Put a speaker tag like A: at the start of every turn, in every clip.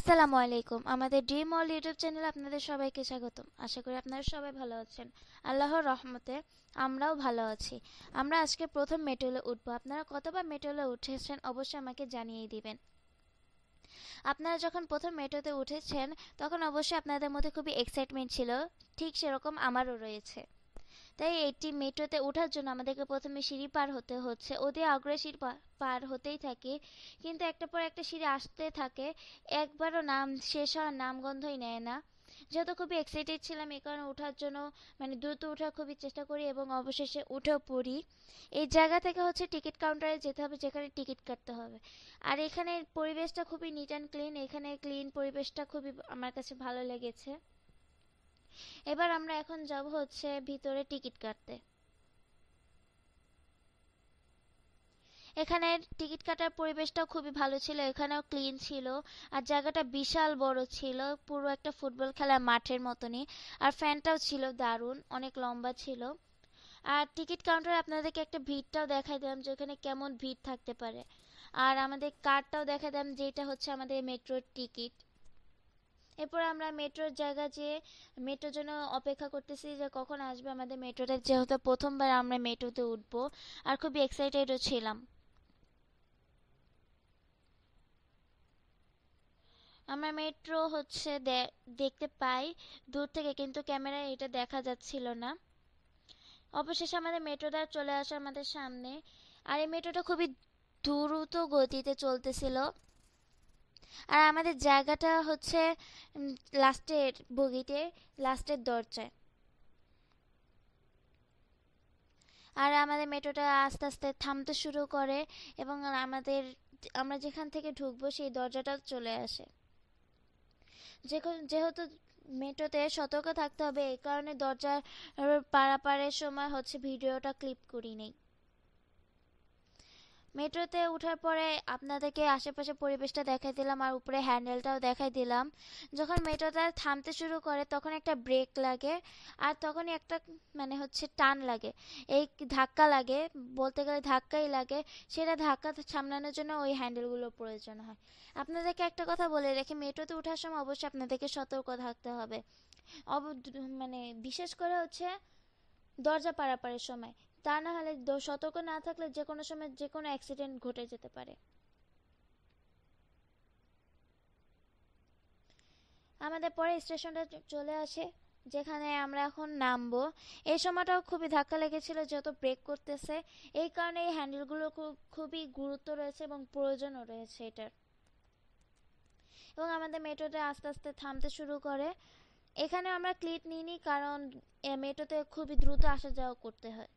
A: আসসালামু আলাইকুম। আমাদের ড্রিম ওয়ার্ল্ড ইউটিউব চ্যানেলে আপনাদের সবাইকে স্বাগতম। আশা করি আপনারা সবাই ভালো আছেন। আল্লাহর রহমতে আমরাও ভালো আছি। আমরা আজকে প্রথম মেট্রোলে উঠবো। আপনারা কতবার মেট্রোলে উঠেছেন অবশ্যই আমাকে জানিয়ে দিবেন। আপনারা যখন প্রথম মেট্রোতে উঠেছেন তখন অবশ্যই আপনাদের মধ্যে খুবই এক্সাইটমেন্ট ছিল, ঠিক সেরকম আমারও রয়েছে। তাই এটি মেট্রোতে ওঠার জন্য আমাদেরকে প্রথমে সিঁড়ি পার হতে হচ্ছে, অতি আগ্রহে সিঁড়ি পার হতেই থাকি, কিন্তু একটা পর একটা সিঁড়ি আসতে থাকে, একবারও নাম শেষ হওয়ার নামগন্ধই নেয় না। যেহেতু খুবই এক্সাইটেড ছিলাম এই কারণে ওঠার জন্য দ্রুত ওঠার খুবই চেষ্টা করি এবং অবশেষে উঠেও পড়ি। এই জায়গা থেকে হচ্ছে টিকিট কাউন্টারে যেতে হবে, যেখানে টিকিট কাটতে হবে। আর এখানে পরিবেশটা খুবই নিট অ্যান্ড ক্লিন, এখানে ক্লিন পরিবেশটা খুবই আমার কাছে ভালো লেগেছে। এবার আমরা এখন যাব হচ্ছে ভিতরে টিকিট কাটতে। এখানের টিকিট কাটার পরিবেশটাও খুবই ভালো ছিল, এখানেও ক্লিন ছিল। আর জায়গাটা বিশাল বড় ছিল, পুরো একটা ফুটবল খেলার মাঠের মতনই। আর ফ্যানটাও ছিল দারুণ, অনেক লম্বা ছিল। আর টিকিট কাউন্টারে আপনাদেরকে একটা ভিড়টাও দেখাই দিলাম যে ওখানে কেমন ভিড় থাকতে পারে। আর আমাদের কার্ডটাও দেখাই দিলাম যেটা হচ্ছে আমাদের মেট্রোর টিকিট। এরপর আমরা মেট্রোর জায়গা যেয়ে মেট্রোর জন্য অপেক্ষা করতেছি যে কখন আসবে আমাদের মেট্রোটা, যেহেতু প্রথমবার আমরা মেট্রোতে উঠবো আর খুবই এক্সাইটেডও ছিলাম। আমরা মেট্রো হচ্ছে দেখতে পাই দূর থেকে, কিন্তু ক্যামেরায় এটা দেখা যাচ্ছিল না। অবশেষে আমাদের মেট্রোটা চলে আসে আমাদের সামনে। আর এই মেট্রোটা খুবই দ্রুত গতিতে চলতেছিল। আর আমাদের জায়গাটা হচ্ছে লাস্টের বগিতে, লাস্টের দরজায়। আর আমাদের মেট্রোটা আস্তে আস্তে থামতে শুরু করে এবং আমরা যেখান থেকে ঢুকবো সেই দরজাটা চলে আসে। যেহেতু মেট্রোতে সতর্ক থাকতে হবে এই কারণে দরজার পারাপারের সময় হচ্ছে ভিডিওটা ক্লিপ করি নেই। মেট্রোতে ওঠার পরে আপনাদেরকে আশেপাশে পরিবেশটা দেখাই দিলাম আর উপরে হ্যান্ডেলটাও দেখাই দিলাম। যখন মেট্রোটা থামতে শুরু করে তখন একটা ব্রেক লাগে, আর তখনই একটা হচ্ছে টান লাগে, এই ধাক্কা লাগে, বলতে গেলে ধাক্কাই লাগে। সেটা ধাক্কা সামলানোর জন্য ওই হ্যান্ডেলগুলোর প্রয়োজন হয়। আপনাদেরকে একটা কথা বলে রেখে, মেট্রোতে ওঠার সময় অবশ্যই আপনাদেরকে সতর্ক থাকতে হবে। অব বিশেষ করে হচ্ছে দরজা পারাপারের সময়, তা না হলে সতর্ক না থাকলে যে কোনো সময় যে কোনো অ্যাক্সিডেন্ট ঘটে যেতে পারে। আমাদের পরে স্টেশনটা চলে আসে, যেখানে আমরা এখন নামবো। এই সময়টাও খুবই ধাক্কা লেগেছিল যেহেতু ব্রেক করতেছে, এই কারণে এই হ্যান্ডেলগুলো খুবই গুরুত্ব রয়েছে এবং প্রয়োজনও রয়েছে এটার। এবং আমাদের মেট্রোটা আস্তে আস্তে থামতে শুরু করে। এখানে আমরা ক্লিপ নিইনি কারণ মেট্রোতে খুবই দ্রুত আসা যাওয়া করতে হয়।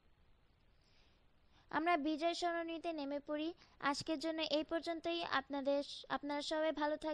A: আমরা বিজয় সরণিতে নেমে পড়ি। আজকের জন্য এই পর্যন্তই। আপনারা সবাই ভালো থাকবেন।